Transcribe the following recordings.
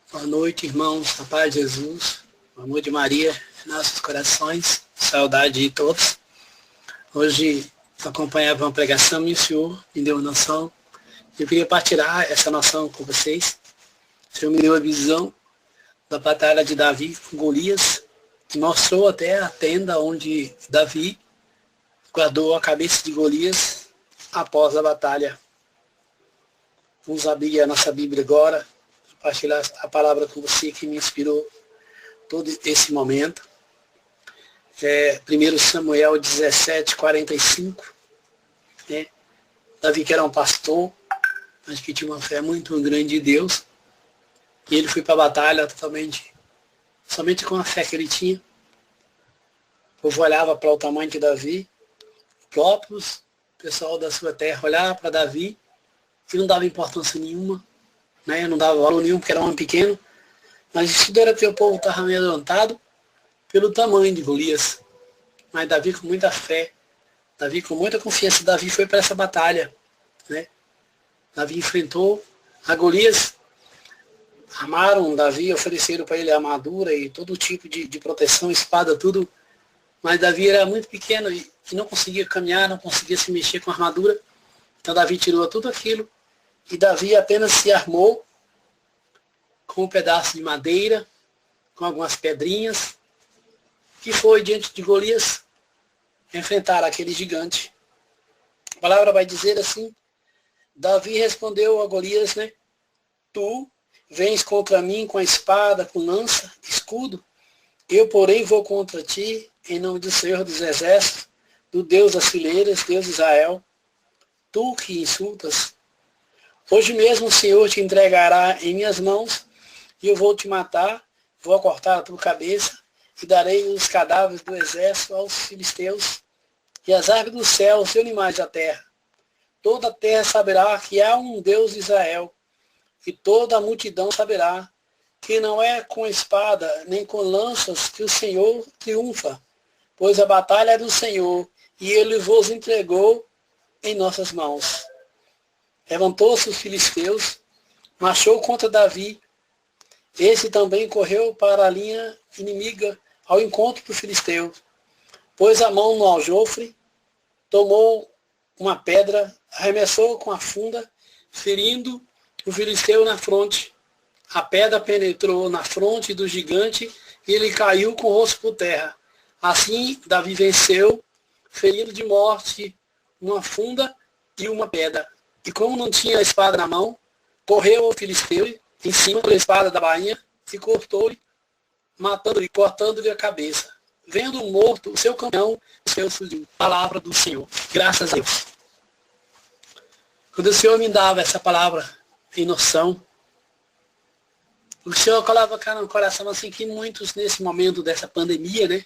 Boa noite, irmãos. A paz de Jesus, o amor de Maria em nossos corações, saudade de todos. Hoje acompanhava uma pregação e o Senhor me deu uma noção. Eu queria partilhar essa noção com vocês. O Senhor me deu a visão da batalha de Davi com Golias, que mostrou até a tenda onde Davi guardou a cabeça de Golias após a batalha. Vamos abrir a nossa Bíblia agora, compartilhar a palavra com você que me inspirou todo esse momento. 1 Samuel 17:45. Davi, que era um pastor, mas que tinha uma fé muito grande de Deus, e ele foi para a batalha somente com a fé que ele tinha. O povo olhava para o tamanho de Davi, o pessoal da sua terra olhava para Davi, que não dava importância nenhuma, não dava valor nenhum, porque era um homem pequeno, mas isso tudo era porque o povo estava amedrontado pelo tamanho de Golias. Mas Davi, com muita fé, Davi com muita confiança, Davi foi para essa batalha. Davi enfrentou a Golias, armaram Davi, ofereceram para ele armadura e todo tipo de proteção, espada, tudo, mas Davi era muito pequeno e não conseguia caminhar, não conseguia se mexer com a armadura. Então Davi tirou tudo aquilo e Davi apenas se armou com um pedaço de madeira, com algumas pedrinhas, que foi diante de Golias enfrentar aquele gigante. A palavra vai dizer assim: Davi respondeu a Golias, Tu vens contra mim com a espada, com lança, escudo, eu, porém, vou contra ti, em nome do Senhor dos Exércitos, do Deus das fileiras, Deus de Israel, tu que insultas. Hoje mesmo o Senhor te entregará em minhas mãos, e eu vou te matar, vou cortar a tua cabeça, e darei os cadáveres do exército aos filisteus, e as aves do céu, os animais da terra. Toda a terra saberá que há um Deus de Israel, e toda a multidão saberá que não é com espada nem com lanças que o Senhor triunfa, pois a batalha é do Senhor, e ele vos entregou em nossas mãos. Levantou-se os filisteus, marchou contra Davi. Esse também correu para a linha inimiga ao encontro do filisteu. Pôs a mão no aljofre, tomou uma pedra, arremessou com a funda, ferindo o filisteu na fronte. A pedra penetrou na fronte do gigante e ele caiu com o rosto por terra. Assim, Davi venceu, ferindo de morte uma funda e uma pedra. E como não tinha a espada na mão, correu ao filisteu em cima da espada da bainha e cortou-lhe, matando-lhe, cortando-lhe a cabeça. Vendo morto o seu campeão, o seu fugiu. Palavra do Senhor. Graças a Deus. Quando o Senhor me dava essa palavra em noção, o Senhor colocava no coração assim que muitos nesse momento dessa pandemia,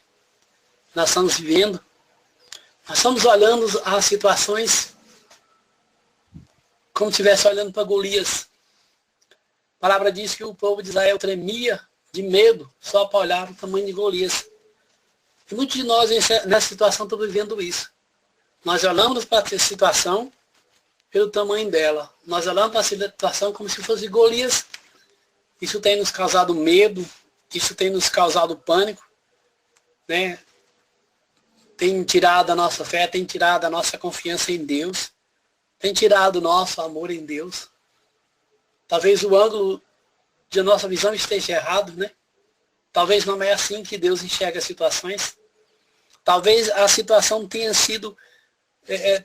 nós estamos vivendo, nós estamos olhando as situações como se estivesse olhando para Golias. A palavra diz que o povo de Israel tremia de medo só para olhar o tamanho de Golias. E muitos de nós nessa situação estão vivendo isso. Nós olhamos para a situação pelo tamanho dela. Nós olhamos para a situação como se fosse Golias. Isso tem nos causado medo, isso tem nos causado pânico, Tem tirado a nossa fé, tem tirado a nossa confiança em Deus, tem tirado o nosso amor em Deus. Talvez o ângulo de nossa visão esteja errado, Talvez não é assim que Deus enxerga as situações. Talvez a situação tenha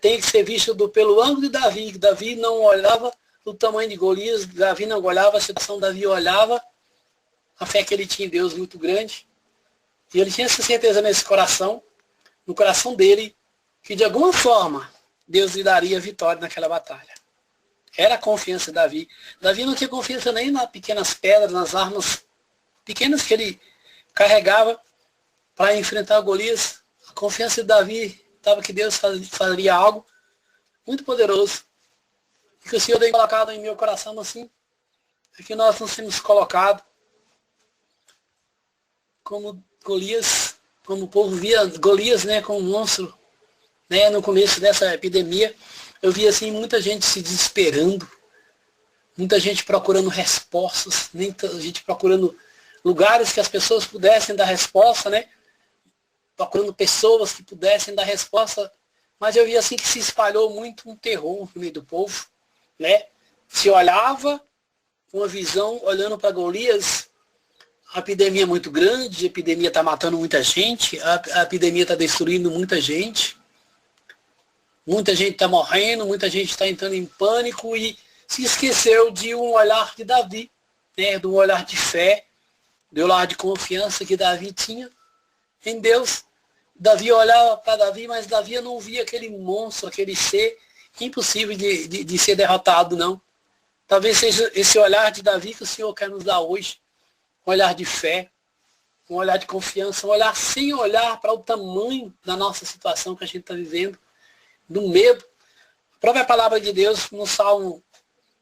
que ser vista pelo ângulo de Davi, que Davi não olhava o tamanho de Golias, Davi não olhava a situação, Davi olhava a fé que ele tinha em Deus muito grande. E ele tinha essa certeza no coração dele, que de alguma forma Deus lhe daria vitória naquela batalha. Era a confiança de Davi. Davi não tinha confiança nem nas pequenas pedras, nas armas pequenas que ele carregava para enfrentar Golias. A confiança de Davi estava que Deus faria algo muito poderoso. E que o Senhor tem colocado em meu coração assim, é que nós não temos colocado como Golias, como o povo via Golias, como um monstro, no começo dessa epidemia. Eu vi assim muita gente se desesperando, muita gente procurando respostas, muita gente procurando lugares que as pessoas pudessem dar resposta, né? Procurando pessoas que pudessem dar resposta, mas eu vi assim que se espalhou muito um terror no meio do povo, né? Se olhava uma visão olhando para Golias, a epidemia é muito grande, a epidemia está matando muita gente, a epidemia está destruindo muita gente está morrendo, muita gente está entrando em pânico e se esqueceu de um olhar de Davi, né? De um olhar de fé, do olhar de confiança que Davi tinha em Deus. Davi olhava para Davi, mas Davi não via aquele monstro, aquele ser impossível de ser derrotado, não. Talvez seja esse olhar de Davi que o Senhor quer nos dar hoje. Um olhar de fé, um olhar de confiança, um olhar sem olhar para o tamanho da nossa situação que a gente está vivendo, do medo. A própria palavra de Deus, no Salmo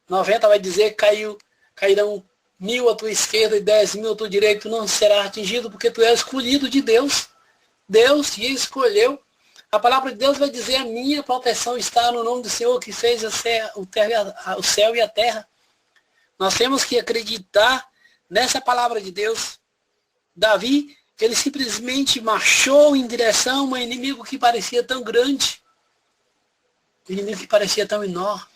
90, vai dizer, cairão 1000 à tua esquerda e 10.000 à tua direita, tu não será atingido, porque tu és escolhido de Deus. Deus te escolheu. A palavra de Deus vai dizer, a minha proteção está no nome do Senhor que fez o céu e a terra. Nós temos que acreditar nessa palavra de Deus. Davi, ele simplesmente marchou em direção a um inimigo que parecia tão grande, um inimigo que parecia tão enorme,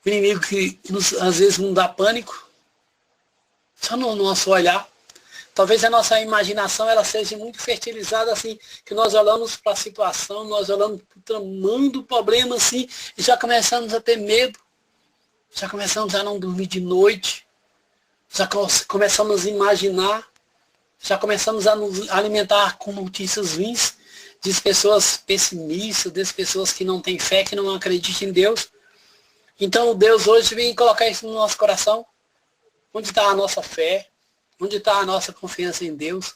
um inimigo que às vezes não dá pânico, só no nosso olhar. Talvez a nossa imaginação ela seja muito fertilizada assim, que nós olhamos para a situação, nós olhamos para o tamanho do problema assim, e já começamos a ter medo, já começamos a não dormir de noite, já começamos a imaginar, já começamos a nos alimentar com notícias ruins, de pessoas pessimistas, de pessoas que não têm fé, que não acreditam em Deus. Então Deus hoje vem colocar isso no nosso coração. Onde está a nossa fé? Onde está a nossa confiança em Deus?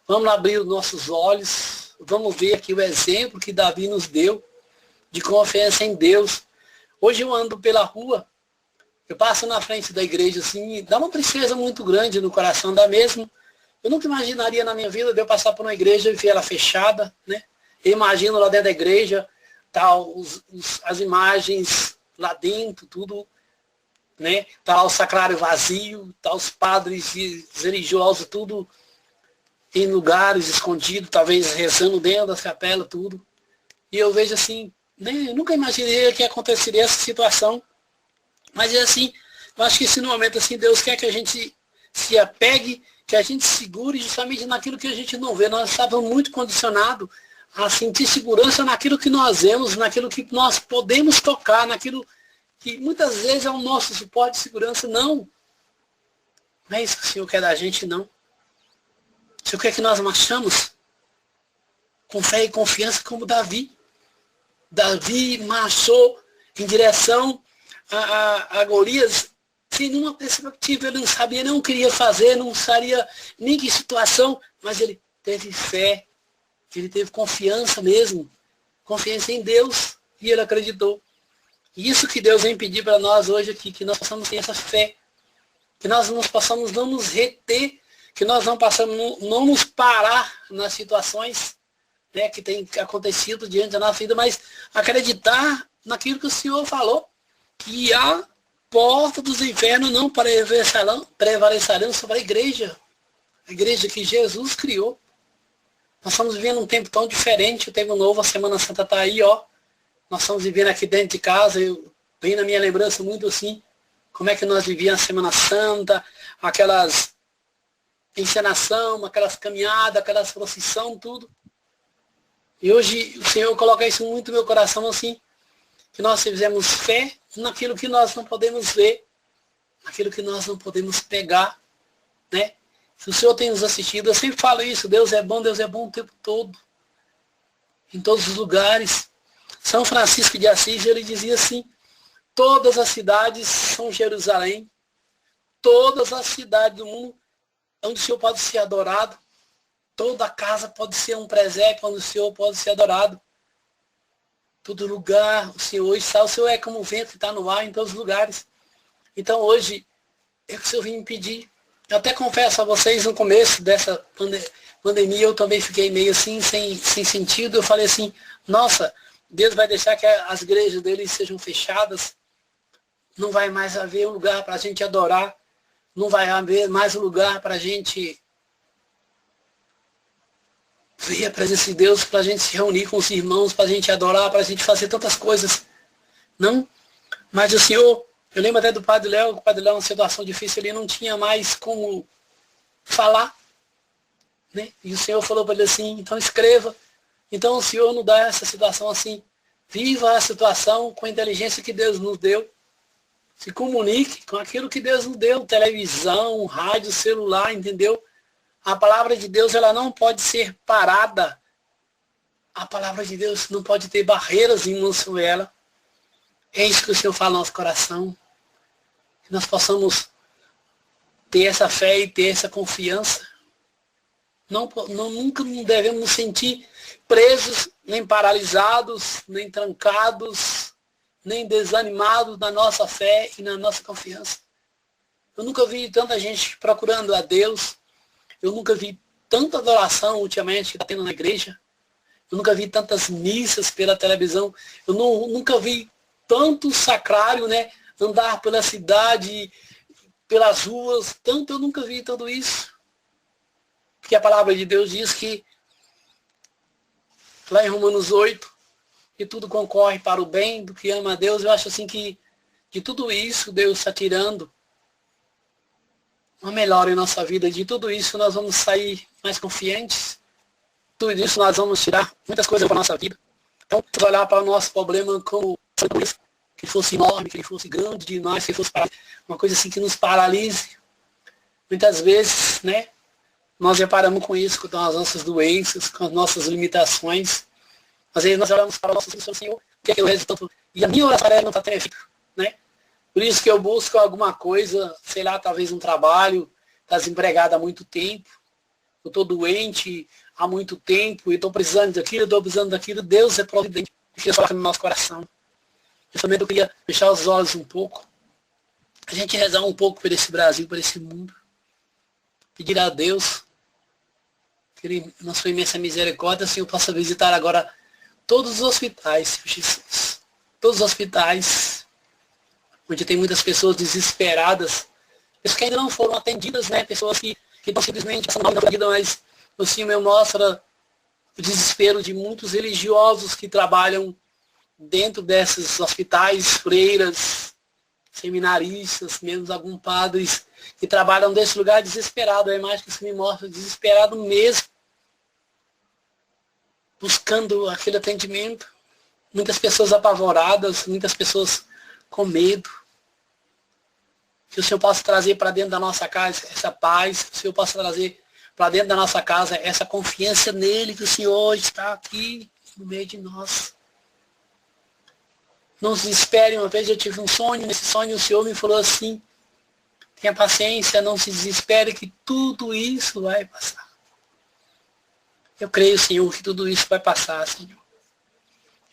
Vamos abrir os nossos olhos, vamos ver aqui o exemplo que Davi nos deu de confiança em Deus. Hoje eu ando pela rua, eu passo na frente da igreja assim, dá uma tristeza muito grande no coração, dá mesmo. Eu nunca imaginaria na minha vida de eu passar por uma igreja e ver ela fechada, né? Eu imagino lá dentro da igreja, tá, as imagens lá dentro, tudo, né? Tá o sacrário vazio, tá os padres religiosos, tudo em lugares escondidos, talvez rezando dentro das capelas, tudo. E eu vejo assim, né? Eu nunca imaginei que aconteceria essa situação. Mas é assim, eu acho que esse momento assim, Deus quer que a gente se apegue, que a gente segure justamente naquilo que a gente não vê. Nós estávamos muito condicionados a sentir segurança naquilo que nós vemos, naquilo que nós podemos tocar, naquilo que muitas vezes é o nosso suporte de segurança. Não é isso que o Senhor quer da gente, não. O Senhor quer que nós marchamos com fé e confiança como Davi. Davi marchou em direção a Golias sem nenhuma perspectiva, ele não sabia, não queria fazer, não sabia nem que situação, mas ele teve fé, ele teve confiança mesmo, confiança em Deus, e ele acreditou. E isso que Deus vem pedir para nós hoje aqui, que nós possamos ter essa fé, que nós não possamos não nos reter, que nós não possamos não nos parar nas situações, né, que tem acontecido diante da nossa vida, mas acreditar naquilo que o Senhor falou, que a porta dos infernos não prevalecerão sobre a igreja que Jesus criou. Nós estamos vivendo um tempo tão diferente, o tempo novo, a Semana Santa está aí, ó. Nós estamos vivendo aqui dentro de casa, vem na minha lembrança muito assim, como é que nós vivíamos a Semana Santa, aquelas encenação, aquelas caminhadas, aquelas procissão, tudo. E hoje o Senhor coloca isso muito no meu coração assim, que nós fizemos fé naquilo que nós não podemos ver, naquilo que nós não podemos pegar, né? Se o Senhor tem nos assistido, eu sempre falo isso, Deus é bom o tempo todo, em todos os lugares. São Francisco de Assis, ele dizia assim, todas as cidades são Jerusalém, todas as cidades do mundo onde o Senhor pode ser adorado, toda casa pode ser um presépio onde o Senhor pode ser adorado. Todo lugar, o Senhor está, o Senhor é como o vento que está no ar em todos os lugares. Então hoje, é o que o Senhor vem me pedir. Eu até confesso a vocês, no começo dessa pandemia, eu também fiquei meio assim, sem sentido. Eu falei assim, nossa, Deus vai deixar que as igrejas deles sejam fechadas. Não vai mais haver um lugar para a gente adorar. Não vai haver mais um lugar para a gente ver a presença de Deus, para a gente se reunir com os irmãos, para a gente adorar, para a gente fazer tantas coisas. Não. Mas o Senhor, eu lembro até do Padre Léo, o Padre Léo, uma situação difícil, ele não tinha mais como falar. Né? E o Senhor falou para ele assim, então escreva. Então o Senhor nos dá essa situação assim. Viva a situação com a inteligência que Deus nos deu. Se comunique com aquilo que Deus nos deu. Televisão, rádio, celular, entendeu? A palavra de Deus, ela não pode ser parada. A palavra de Deus não pode ter barreiras em sobre ela. É isso que o Senhor fala no nosso coração. Que nós possamos ter essa fé e ter essa confiança. Nunca devemos nos sentir presos, nem paralisados, nem trancados, nem desanimados na nossa fé e na nossa confiança. Eu nunca vi tanta gente procurando a Deus. Eu nunca vi tanta adoração ultimamente que está tendo na igreja. Eu nunca vi tantas missas pela televisão. Eu nunca vi tanto sacrário, né? Andar pela cidade, pelas ruas. Tanto eu nunca vi tudo isso. Porque a palavra de Deus diz que, lá em Romanos 8, que tudo concorre para o bem do que ama a Deus. Eu acho assim que de tudo isso Deus está tirando uma melhora em nossa vida. De tudo isso nós vamos sair mais confiantes. Tudo isso nós vamos tirar muitas coisas para a nossa vida. Então, vamos olhar para o nosso problema como que fosse enorme, que ele fosse grande demais, que fosse uma coisa assim que nos paralise. Muitas vezes, né, nós reparamos com isso, com as nossas doenças, com as nossas limitações. Às vezes nós olhamos para o nosso Senhor, o que é que o resultado? E a minha oração não está tendo efeito, né? Por isso que eu busco alguma coisa, sei lá, talvez um trabalho, está desempregado há muito tempo, eu estou doente há muito tempo, e estou precisando daquilo, estou precisando daquilo. Deus é providente, que Deus coloca no nosso coração. Eu também queria fechar os olhos um pouco, a gente rezar um pouco por esse Brasil, por esse mundo. Pedir a Deus que Ele, na sua imensa misericórdia, assim, eu possa visitar agora todos os hospitais, Jesus. Todos os hospitais, onde tem muitas pessoas desesperadas, pessoas que ainda não foram atendidas, né? Pessoas que estão simplesmente passando mal na vida, mas o Senhor mostra o desespero de muitos religiosos que trabalham dentro desses hospitais, freiras, seminaristas, mesmo alguns padres que trabalham desse lugar desesperado. A imagem que isso me mostra, desesperado mesmo, buscando aquele atendimento. Muitas pessoas apavoradas, muitas pessoas com medo. Que o Senhor possa trazer para dentro da nossa casa essa paz, que o Senhor possa trazer para dentro da nossa casa essa confiança nele, que o Senhor está aqui no meio de nós. Não se desespere. Uma vez eu tive um sonho, nesse sonho o Senhor me falou assim: tenha paciência, não se desespere, que tudo isso vai passar. Eu creio, Senhor, que tudo isso vai passar, Senhor.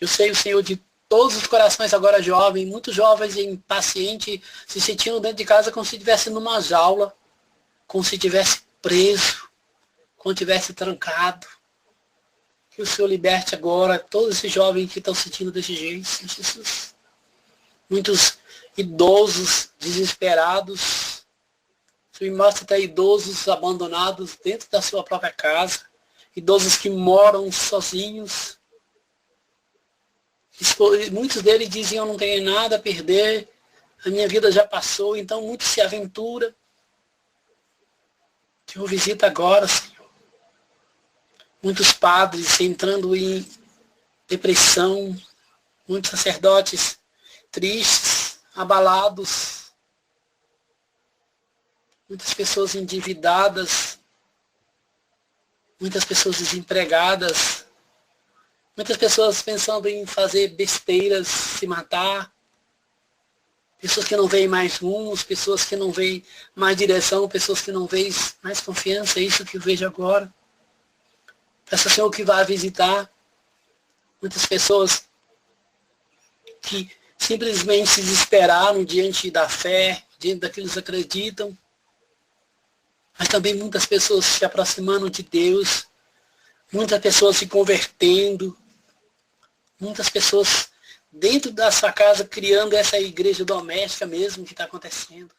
Eu sei, o Senhor, de todos os corações agora jovens, muitos jovens impacientes, se sentiam dentro de casa como se estivesse numa jaula, como se estivesse preso, como se estivesse trancado. Que o Senhor liberte agora todos esses jovens que estão sentindo desse jeito, Jesus. Muitos idosos desesperados. O Senhor mostra até idosos abandonados dentro da sua própria casa. Idosos que moram sozinhos. Muitos deles diziam: eu não tenho nada a perder, a minha vida já passou. Então muitos se aventuram. Senhor, visita agora, Senhor. Muitos padres entrando em depressão, muitos sacerdotes tristes, abalados, muitas pessoas endividadas, muitas pessoas desempregadas, muitas pessoas pensando em fazer besteiras, se matar, pessoas que não veem mais rumos, pessoas que não veem mais direção, pessoas que não veem mais confiança. É isso que eu vejo agora. Peço ao Senhor que vá visitar muitas pessoas que simplesmente se desesperaram diante da fé, diante daquilo que eles acreditam, mas também muitas pessoas se aproximando de Deus, muitas pessoas se convertendo, muitas pessoas dentro da sua casa, criando essa igreja doméstica mesmo que está acontecendo.